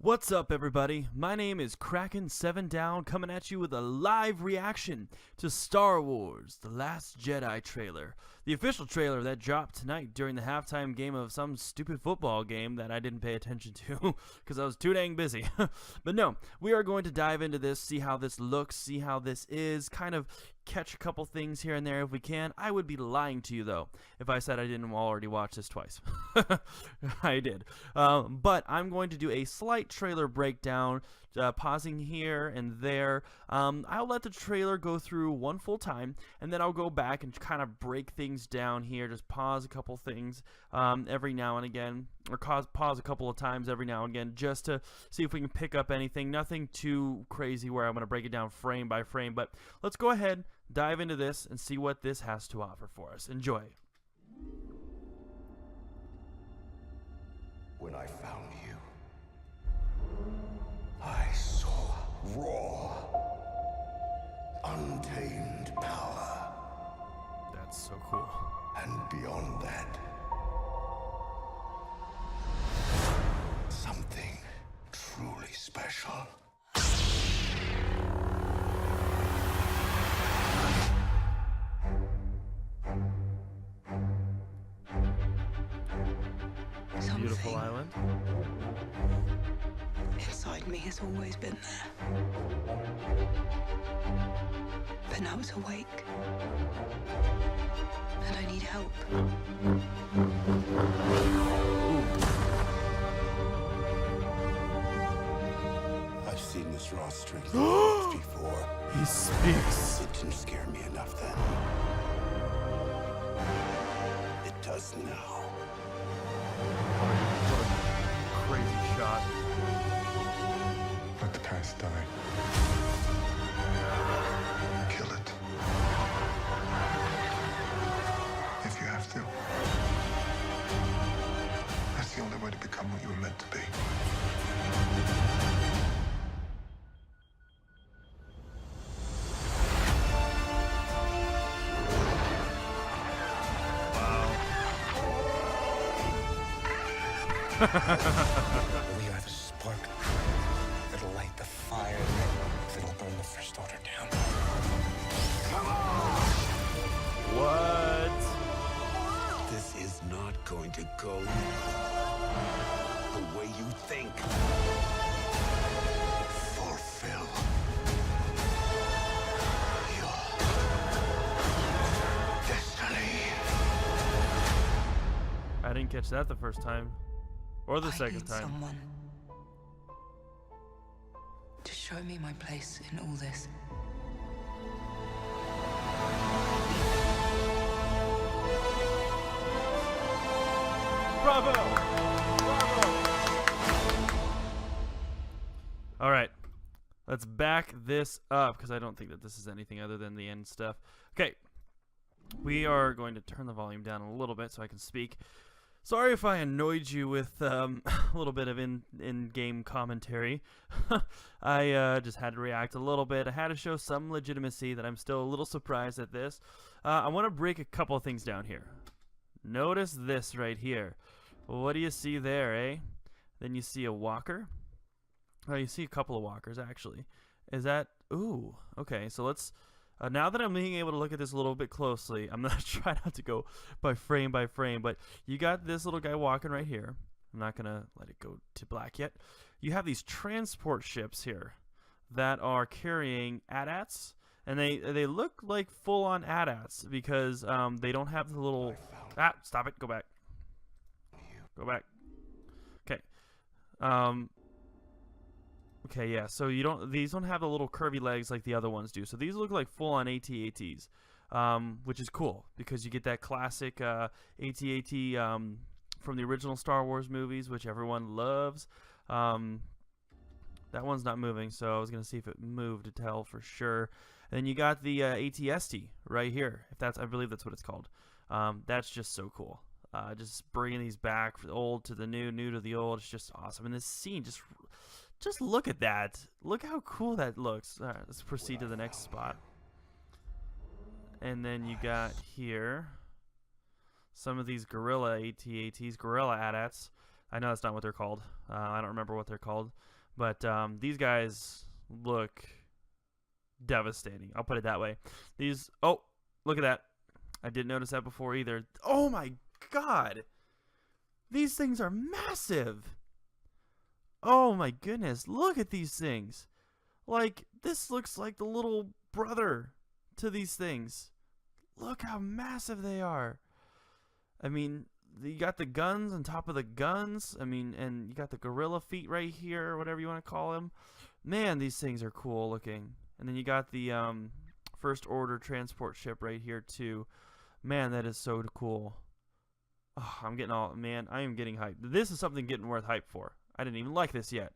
What's up, everybody? My name is Kraken7Down, coming at you with a live reaction to Star Wars: The Last Jedi trailer. The official trailer that dropped tonight during the halftime game of some stupid football game that I didn't pay attention to because I was too dang busy. But no, we are going to dive into this, see how this looks, see how this is, kind of catch a couple things here and there if we can. I would be lying to you, though, if I said I didn't already watch this twice. I did. But I'm going to do a slight trailer breakdown, pausing here and there. I'll let the trailer go through one full time, and then I'll go back and kind of break things down here, just pause a couple things every now and again, or pause a couple of times every now and again, just to see if we can pick up anything. Nothing too crazy where I'm going to break it down frame by frame, but let's go ahead, dive into this, and see what this has to offer for us. Enjoy. When I found you, I saw raw, untamed power. That's so cool. And beyond that, something truly special. Beautiful island. Inside me has always been there. But now it's awake. And I need help. I've seen this raw strength before. He speaks. It didn't scare me enough then. It does now. What a crazy shot. Let the past die. Kill it. If you have to. That's the only way to become what you were meant to be. We are the spark that'll light the fire that'll burn the First Order down. What? This is not going to go the way you think. Fulfill your destiny. I didn't catch that the first time. Or the I second need time. someone to show me my place in all this. Bravo! Bravo! All right. Let's back this up because I don't think that this is anything other than the end stuff. Okay. We are going to turn the volume down a little bit so I can speak. Sorry if I annoyed you with a little bit of in-game commentary. I just had to react a little bit. I had to show some legitimacy that I'm still a little surprised at this. I want to break a couple of things down here. Notice this right here. What do you see there, eh? Then you see a walker. Oh, you see a couple of walkers, actually. Is that... Ooh, okay, so let's... now that I'm being able to look at this a little bit closely, I'm going to try not to go by frame, but you got this little guy walking right here. I'm not going to let it go to black yet. You have these transport ships here that are carrying AT-ATs, and they look like full-on AT-ATs because they don't have the little... Ah, stop it. Go back. Go back. Okay. Okay, yeah, so these don't have the little curvy legs like the other ones do. So these look like full-on AT-ATs, which is cool because you get that classic AT-AT from the original Star Wars movies, which everyone loves. That one's not moving, so I was going to see if it moved to tell for sure. And then you got the AT-ST right here. I believe that's what it's called. That's just so cool. Just bringing these back, from the old to the new, new to the old. It's just awesome. And this scene just look at that. Look how cool that looks. All right, let's proceed to the next spot. And then you got here some of these gorilla AT-ATs, gorilla AT-ATs I know that's not what they're called. I don't remember what they're called. But these guys look devastating. I'll put it that way. These... Oh, look at that. I didn't notice that before either. Oh my god! These things are massive! Oh my goodness, look at these things. Like, this looks like the little brother to these things. Look how massive they are. I mean, you got the guns on top of the guns. I mean, and you got the gorilla feet right here, or whatever you want to call them. Man, these things are cool looking. And then you got the First Order transport ship right here too. Man, that is so cool. Oh, I'm getting all... Man, I am getting hyped. This is something getting worth hype for. I didn't even like this yet.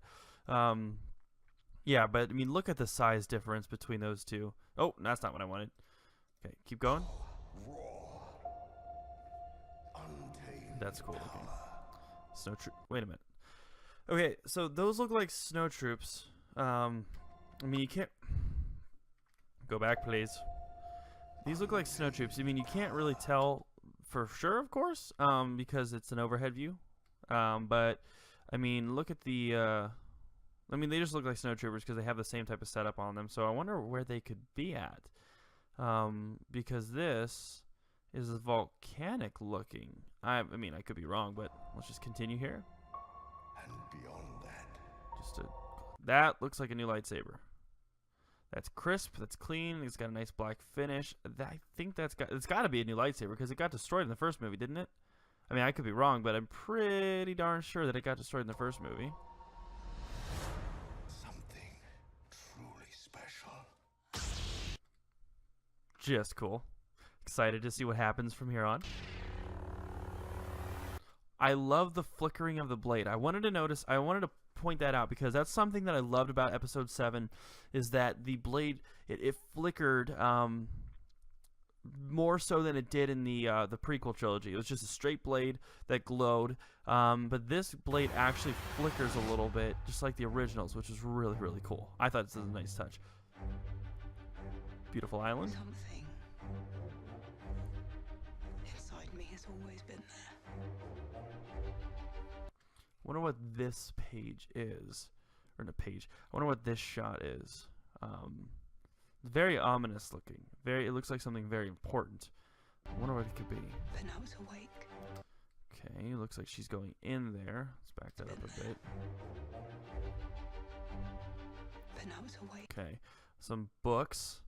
Yeah, but, I mean, look at the size difference between those two. Oh, that's not what I wanted. Okay, keep going. That's cool looking. Snow troop. Wait a minute. Okay, so those look like snow troops. I mean, you can't... Go back, please. These look like snow troops. I mean, you can't really tell for sure, of course, because it's an overhead view. But... I mean, look at the, I mean, they just look like snow troopers because they have the same type of setup on them. So I wonder where they could be at. Because this is volcanic looking. I mean, I could be wrong, but let's just continue here. And beyond that, that looks like a new lightsaber. That's crisp, that's clean, it's got a nice black finish. I think it's got to be a new lightsaber because it got destroyed in the first movie, didn't it? I mean, I could be wrong, but I'm pretty darn sure that it got destroyed in the first movie. something truly special. Just cool. Excited to see what happens from here on. I love the flickering of the blade. I wanted to point that out because that's something that I loved about Episode 7 is that the blade, it flickered more so than it did in the prequel trilogy. It was just a straight blade that glowed, but this blade actually flickers a little bit, just like the originals, which is really, really cool. I thought this was a nice touch. Beautiful island. Something inside me has always been there. Wonder what this page is, or the page. I wonder what this shot is. Very ominous looking. It looks like something very important. I wonder what it could be. But now it's awake. Okay, looks like she's going in there. Let's back that up a bit. But now it's awake. Okay, some books.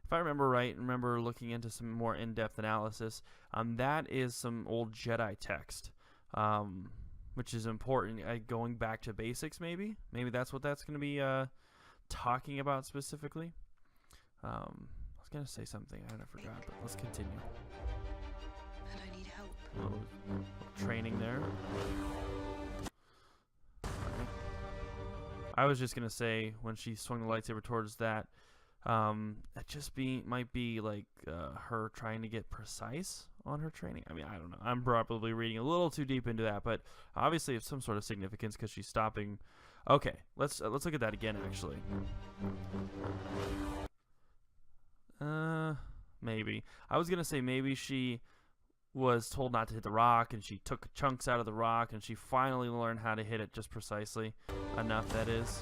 If I remember right, looking into some more in-depth analysis, that is some old Jedi text, which is important. Going back to basics, maybe that's what that's going to be talking about specifically. I was going to say something, I forgot, but let's continue. And I need help. A little training there. Right. I was just going to say, when she swung the lightsaber towards that, it just might be like her trying to get precise on her training. I mean, I don't know. I'm probably reading a little too deep into that, but obviously it's some sort of significance because she's stopping. Okay, let's look at that again, actually. Maybe. I was gonna say maybe she was told not to hit the rock, and she took chunks out of the rock, and she finally learned how to hit it just precisely enough. That is.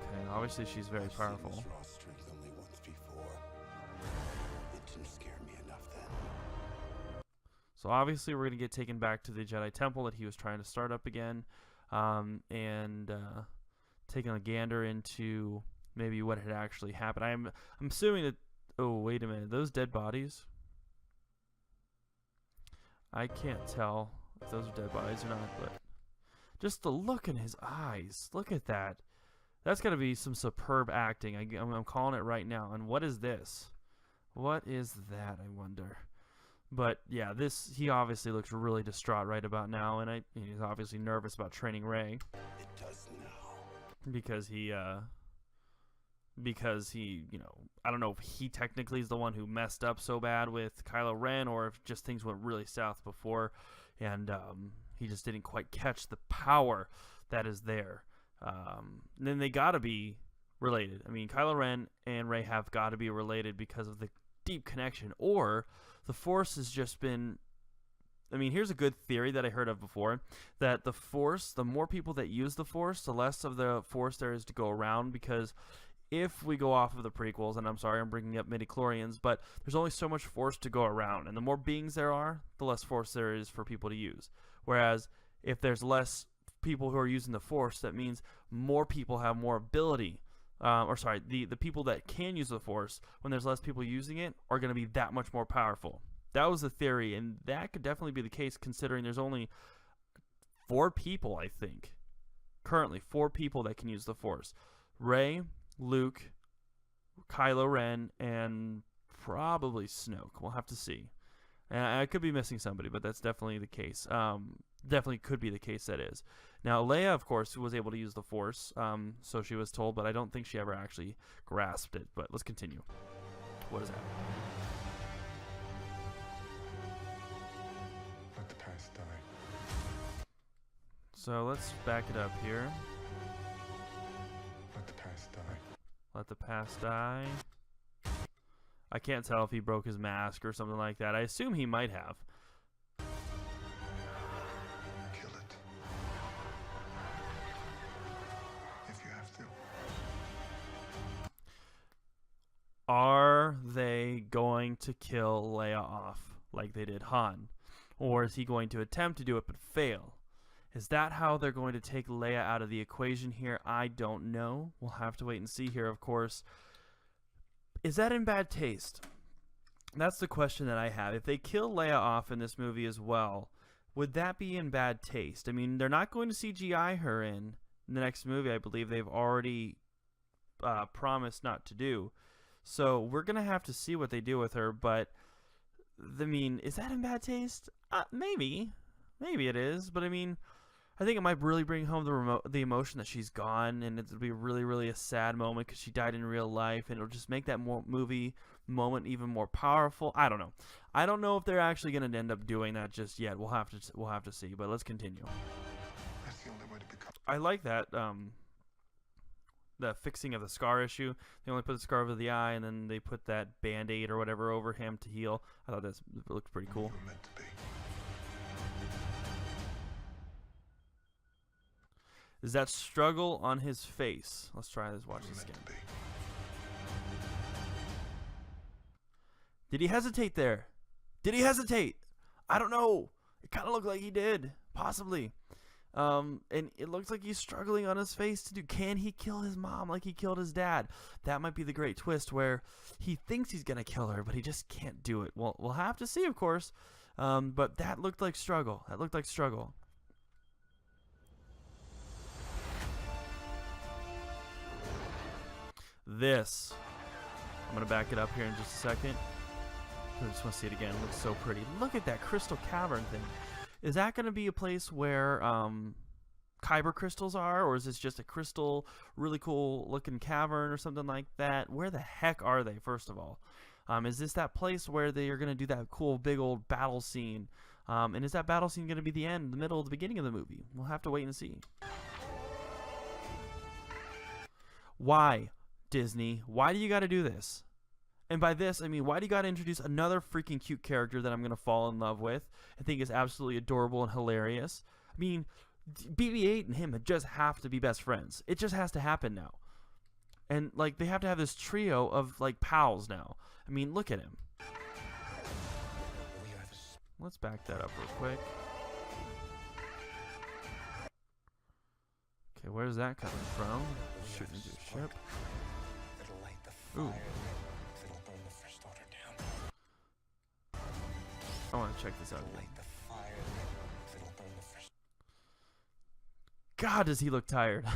Okay, obviously she's very powerful. I've seen this raw strength only once before. It didn't scare me enough then. So obviously we're gonna get taken back to the Jedi Temple that he was trying to start up again, and taking a gander into maybe what had actually happened. I'm assuming that. Oh, wait a minute. Those dead bodies. I can't tell if those are dead bodies or not, but just the look in his eyes. Look at that. That's got to be some superb acting. I'm calling it right now. And what is this? What is that, I wonder? But yeah, he obviously looks really distraught right about now, and he's obviously nervous about training Rey. It does now. Because he, I don't know if he technically is the one who messed up so bad with Kylo Ren, or if just things went really south before, and he just didn't quite catch the power that is there. Then they gotta be related. I mean, Kylo Ren and Rey have got to be related because of the deep connection, or the Force has just been I mean, here's a good theory that I heard of before, that the Force, the more people that use the Force, the less of the Force there is to go around, because if we go off of the prequels, and I'm sorry I'm bringing up midichlorians, but there's only so much Force to go around, and the more beings there are, the less Force there is for people to use. Whereas if there's less people who are using the Force, that means more people have more ability. The people that can use the Force, when there's less people using it, are going to be that much more powerful. That was the theory, and that could definitely be the case considering there's only 4 people, I think. Currently, 4 people that can use the Force. Rey, Luke, Kylo Ren, and probably Snoke. We'll have to see. And I could be missing somebody, but that's definitely the case. Definitely could be the case that is. Now, Leia, of course, was able to use the Force, so she was told, but I don't think she ever actually grasped it. But let's continue. What is that? Let the past die. So let's back it up here. Let the past die. Let the past die. I can't tell if he broke his mask or something like that. I assume he might have. Kill it. If you have to. Are they going to kill Leia off like they did Han? Or is he going to attempt to do it but fail? Is that how they're going to take Leia out of the equation here? I don't know. We'll have to wait and see here, of course. Is that in bad taste? That's the question that I have. If they kill Leia off in this movie as well, would that be in bad taste? I mean, they're not going to CGI her in the next movie. I believe they've already promised not to do. So we're going to have to see what they do with her. But, I mean, is that in bad taste? Maybe. Maybe it is. But, I mean, I think it might really bring home the emotion that she's gone, and it'll be really, really a sad moment because she died in real life, and it'll just make that movie moment even more powerful. I don't know. I don't know if they're actually going to end up doing that just yet. We'll have to see. But let's continue. That's the only way to become. I like that the fixing of the scar issue. They only put the scar over the eye, and then they put that Band-Aid or whatever over him to heal. I thought that looked pretty cool. You were meant to be. Is that struggle on his face? Let's try this. Watch You were this meant again. to be. Did he hesitate there? Did he hesitate? I don't know. It kind of looked like he did. Possibly. And it looks like he's struggling on his face to do. Can he kill his mom like he killed his dad? That might be the great twist where he thinks he's going to kill her, but he just can't do it. Well, we'll have to see, of course. But that looked like struggle. That looked like struggle. This. I'm going to back it up here in just a second. I just want to see it again. It looks so pretty. Look at that crystal cavern thing. Is that going to be a place where kyber crystals are? Or is this just a crystal, really cool looking cavern or something like that? Where the heck are they, first of all? Is this that place where they are going to do that cool big old battle scene? And is that battle scene going to be the end, the middle, the beginning of the movie? We'll have to wait and see. Why, Disney? Why do you got to do this? And by this, I mean, why do you got to introduce another freaking cute character that I'm going to fall in love with? I think is absolutely adorable and hilarious. I mean, BB-8 and him just have to be best friends. It just has to happen now. And, like, they have to have this trio of, like, pals now. I mean, look at him. Let's back that up real quick. Okay, where's that coming from? Shooting into a ship. That'll light the fire. Ooh. That'll burn the First Order down. I want to check this out. Light the fire. That'll burn the First. God, does he look tired.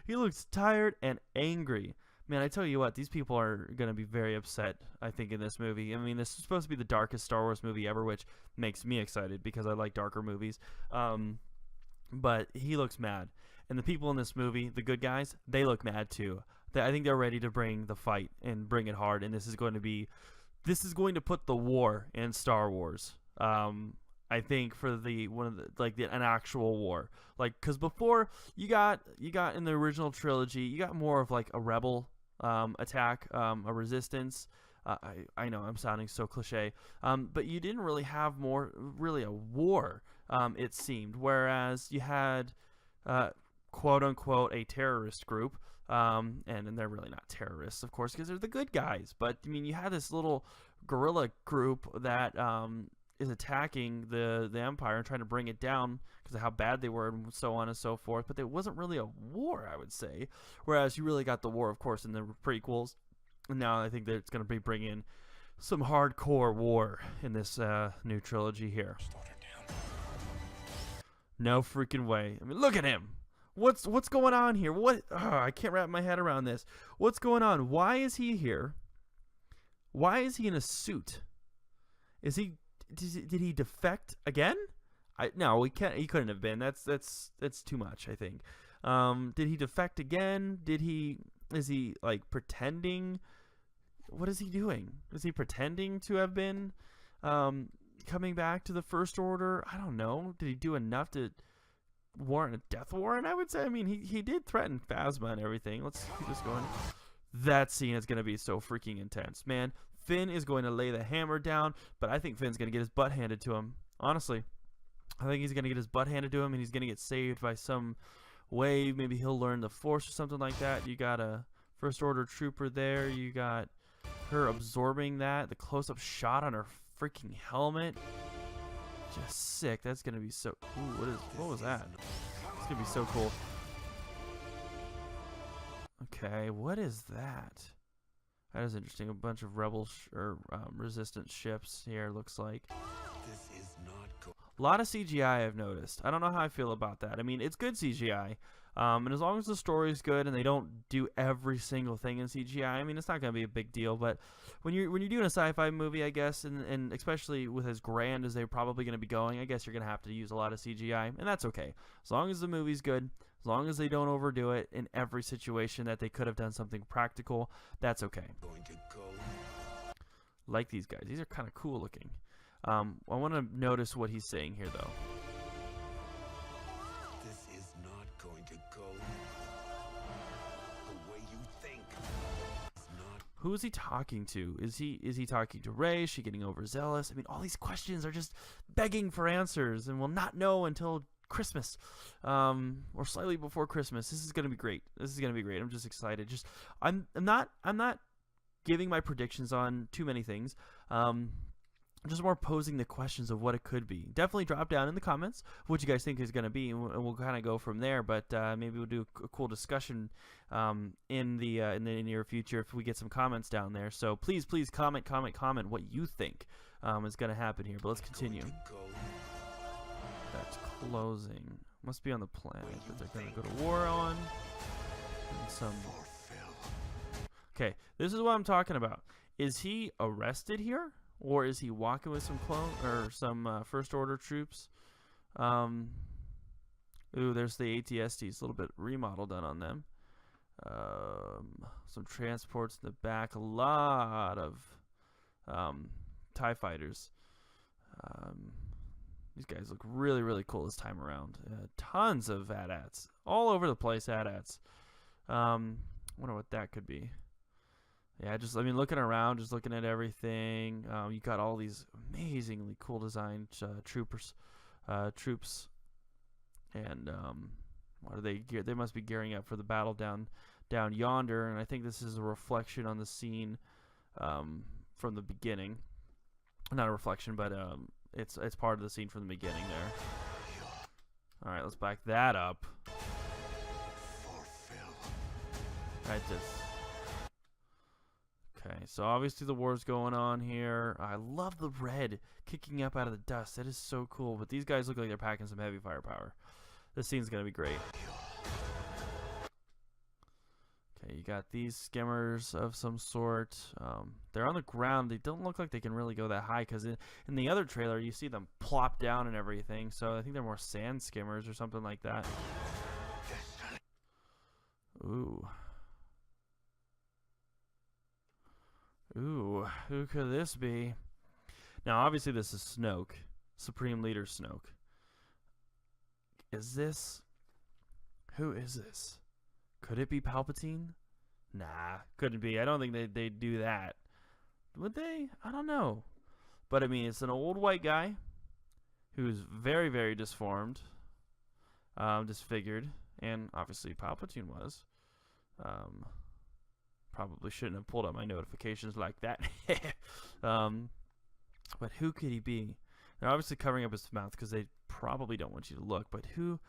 He looks tired and angry. Man, I tell you what, these people are going to be very upset, I think, in this movie. I mean, this is supposed to be the darkest Star Wars movie ever, which makes me excited because I like darker movies. But he looks mad. And the people in this movie, the good guys, they look mad too. I think they're ready to bring the fight and bring it hard. And this is going to put the war in Star Wars. I think for an actual war, like, because before you got in the original trilogy, you got more of like a rebel attack, a resistance, I know I'm sounding so cliche, but you didn't really have really a war, it seemed. Whereas you had, quote unquote, a terrorist group, and they're really not terrorists, of course, because they're the good guys. But I mean, you had this little guerrilla group that is attacking the Empire and trying to bring it down because of how bad they were and so on and so forth. But there wasn't really a war, I would say. Whereas you really got the war, of course, in the prequels. And now I think that it's going to be bringing some hardcore war in this new trilogy here. No freaking way. I mean, look at him. What's going on here? I can't wrap my head around this. What's going on? Why is he here? Why is he in a suit? Did he defect again? No, he can't. He couldn't have been. That's too much, I think. Did he defect again? Is he like pretending? What is he doing? Is he pretending to have been coming back to the First Order? I don't know. Did he do enough to warrant a death warrant? I would say. I mean, he did threaten Phasma and everything. Let's keep this going. That scene is going to be so freaking intense, man. Finn is going to lay the hammer down, but I think Finn's going to get his butt handed to him. Honestly, I think he's going to get his butt handed to him, and he's going to get saved by some way. Maybe he'll learn the Force or something like that. You got a First Order trooper there. You got her absorbing that. The close-up shot on her freaking helmet. Just sick. That's going to be so... Ooh, what was that? It's going to be so cool. Okay, what is that? That is interesting. A bunch of rebel or resistance ships here, looks like. This is not good. A lot of CGI I've noticed. I don't know how I feel about that. I mean, it's good CGI. And as long as the story's good and they don't do every single thing in CGI, I mean, it's not going to be a big deal. But when you're doing a sci-fi movie, I guess, and especially with as grand as they're probably going to be going, I guess you're going to have to use a lot of CGI, and that's okay. As long as the movie's good, as long as they don't overdo it in every situation that they could have done something practical, that's okay. Going to go. Like these guys. These are kind of cool looking. I want to notice what he's saying here, though. This is not going to go the way you think. It's not. Who is he talking to? Is he talking to Rey? Is she getting overzealous? I mean, all these questions are just begging for answers, and we'll not know until Christmas, or slightly before Christmas. This is gonna be great. I'm just excited. I'm not giving my predictions on too many things. Just more posing the questions of what it could be. Definitely drop down in the comments what you guys think is going to be, and we'll kind of go from there. But maybe we'll do a cool discussion in the near future if we get some comments down there. So please comment what you think is going to happen here. But let's continue. That's closing. Must be on the planet that they're going to go to war on. And some. Okay, this is what I'm talking about. Is he arrested here? Or is he walking with some clone or some First Order troops? Ooh, there's the AT-STs. A little bit remodel done on them. Some transports in the back. A lot of TIE fighters. These guys look really, really cool this time around. Tons of AT-ATs. All over the place, AT-ATs. Wonder what that could be. Yeah, looking around, just looking at everything. You got all these amazingly cool designed troops, and what are they? They must be gearing up for the battle down yonder. And I think this is a reflection on the scene from the beginning. Not a reflection, but it's part of the scene from the beginning there. All right, let's back that up. Okay, so obviously the war's going on here. I love the red kicking up out of the dust. That is so cool. But these guys look like they're packing some heavy firepower. This scene's going to be great. Okay, you got these skimmers of some sort. They're on the ground. They don't look like they can really go that high because in the other trailer you see them plop down and everything. So I think they're more sand skimmers or something like that. Ooh. Ooh, who could this be? Now, obviously, this is Snoke, Supreme Leader Snoke. Is this? Who is this? Could it be Palpatine? Nah, couldn't be. I don't think they'd do that. Would they? I don't know. But I mean, it's an old white guy who's very, very disformed, disfigured, and obviously Palpatine was. Probably shouldn't have pulled up my notifications like that. But who could he be? They're obviously covering up his mouth because they probably don't want you to look. But who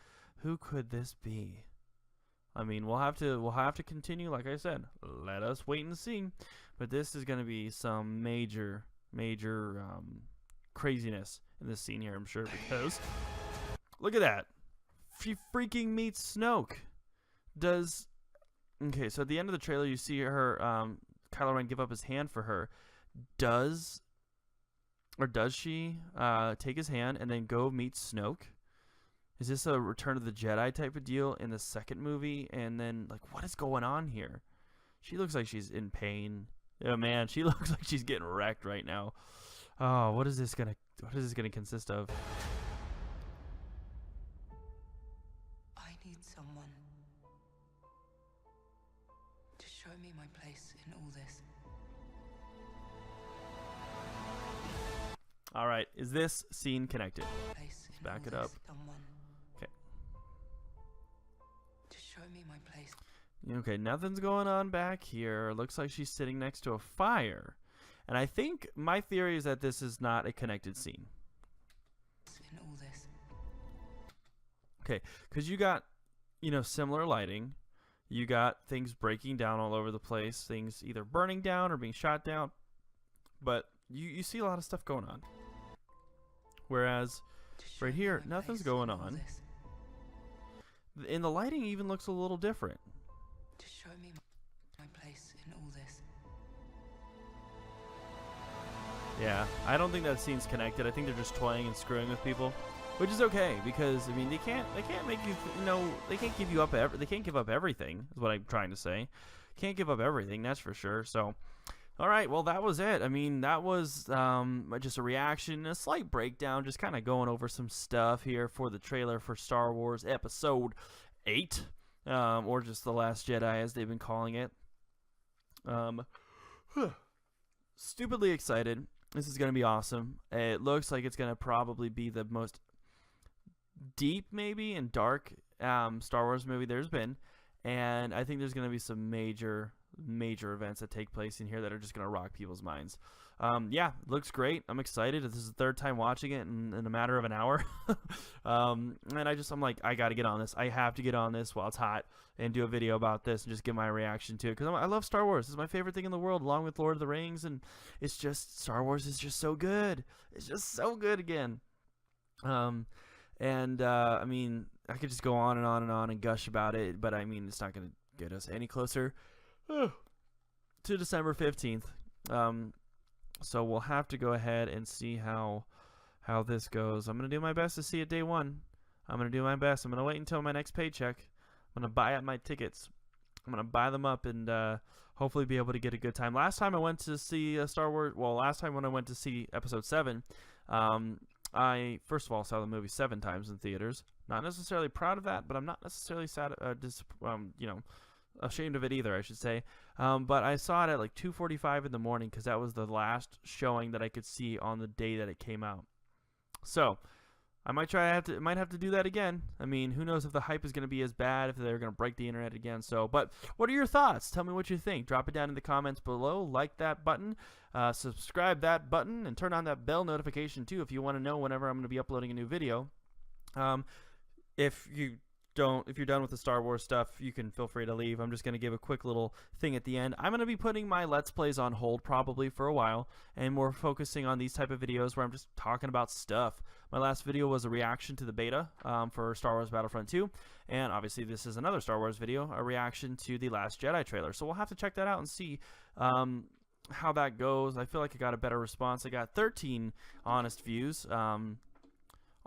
could this be? I mean, we'll have to continue. Like I said, let us wait and see. But this is going to be some major craziness in this scene here, I'm sure, because look at that. She freaking meets Snoke. Okay, so at the end of the trailer, you see her, Kylo Ren give up his hand for her. Does she take his hand and then go meet Snoke? Is this a Return of the Jedi type of deal in the second movie? And then, like, what is going on here? She looks like she's in pain. Oh man, she looks like she's getting wrecked right now. Oh, what is this gonna consist of? I need someone to show me my place in all this. All right, is this scene connected? Place in Back all it up. this, someone Okay. to show me my place Okay, nothing's going on back here. Looks like she's sitting next to a fire. And I think my theory is that this is not a connected scene. in all this. Okay, because you got, similar lighting. You got things breaking down all over the place. Things either burning down or being shot down. But you see a lot of stuff going on. Whereas To show right me here, my nothing's place going in all on. this. And the lighting even looks a little different. To show me my place in all this. Yeah, I don't think that scene's connected. I think they're just toying and screwing with people, which is okay because I mean they can't make you they can't give you up they can't give up everything is what I'm trying to say. Can't give up everything, that's for sure. So, all right, well that was it. I mean that was just a reaction, a slight breakdown, just kind of going over some stuff here for the trailer for Star Wars Episode 8, or just The Last Jedi as they've been calling it. Stupidly excited. This is going to be awesome. It looks like it's going to probably be the most deep, maybe, and dark Star Wars movie there's been. And I think there's going to be some major events that take place in here that are just going to rock people's minds. Yeah, looks great. I'm excited. This is the third time watching it in a matter of an hour. And I'm like, I got to get on this. I have to get on this while it's hot and do a video about this and just give my reaction to it. Because I love Star Wars. This is my favorite thing in the world, along with Lord of the Rings. And it's just, Star Wars is just so good. It's just so good again. I mean, I could just go on and on and on and gush about it. But I mean, it's not going to get us any closer to December 15th. So we'll have to go ahead and see how this goes. I'm going to do my best to see it day one. I'm going to do my best. I'm going to wait until my next paycheck. I'm going to buy up my tickets. I'm going to buy them up and hopefully be able to get a good time. Last time I went to see Star Wars, last time when I went to see Episode 7, I first of all saw the movie 7 times in theaters. Not necessarily proud of that, but I'm not necessarily sad, ashamed of it either, I should say. But I saw it at like 2:45 in the morning because that was the last showing that I could see on the day that it came out. So I might have to do that again. I mean, who knows if the hype is going to be as bad, if they're going to break the internet again. So, but what are your thoughts? Tell me what you think. Drop it down in the comments below. Like that button, subscribe that button, and turn on that bell notification too if you want to know whenever I'm going to be uploading a new video. If you're done with the Star Wars stuff, you can feel free to leave. I'm just going to give a quick little thing at the end. I'm going to be putting my Let's Plays on hold probably for a while, and more focusing on these type of videos where I'm just talking about stuff. My last video was a reaction to the beta for Star Wars Battlefront 2, and obviously this is another Star Wars video, a reaction to the Last Jedi trailer. So we'll have to check that out and see how that goes. I feel like I got a better response. I got 13 honest views on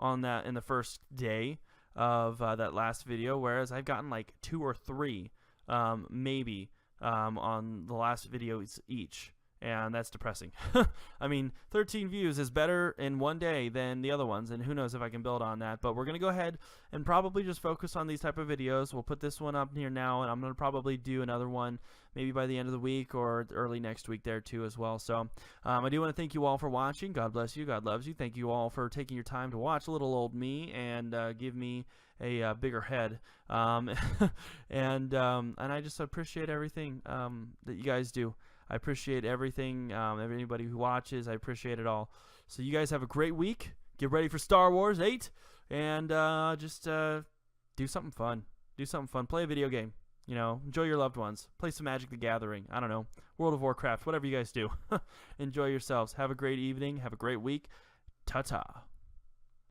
that in the first day of that last video, whereas I've gotten like 2 or 3 maybe on the last videos each, and that's depressing. I mean, 13 views is better in one day than the other ones, and who knows if I can build on that. But we're going to go ahead and probably just focus on these type of videos. We'll put this one up here now, and I'm going to probably do another one maybe by the end of the week or early next week there too as well. So I do want to thank you all for watching. God bless you. God loves you. Thank you all for taking your time to watch little old me and give me a bigger head. And I just appreciate everything that you guys do. I appreciate everything, everybody who watches. I appreciate it all. So you guys have a great week. Get ready for Star Wars 8, and just do something fun. Do something fun. Play a video game. You know, enjoy your loved ones. Play some Magic the Gathering. I don't know, World of Warcraft, whatever you guys do. Enjoy yourselves. Have a great evening. Have a great week. Ta-ta.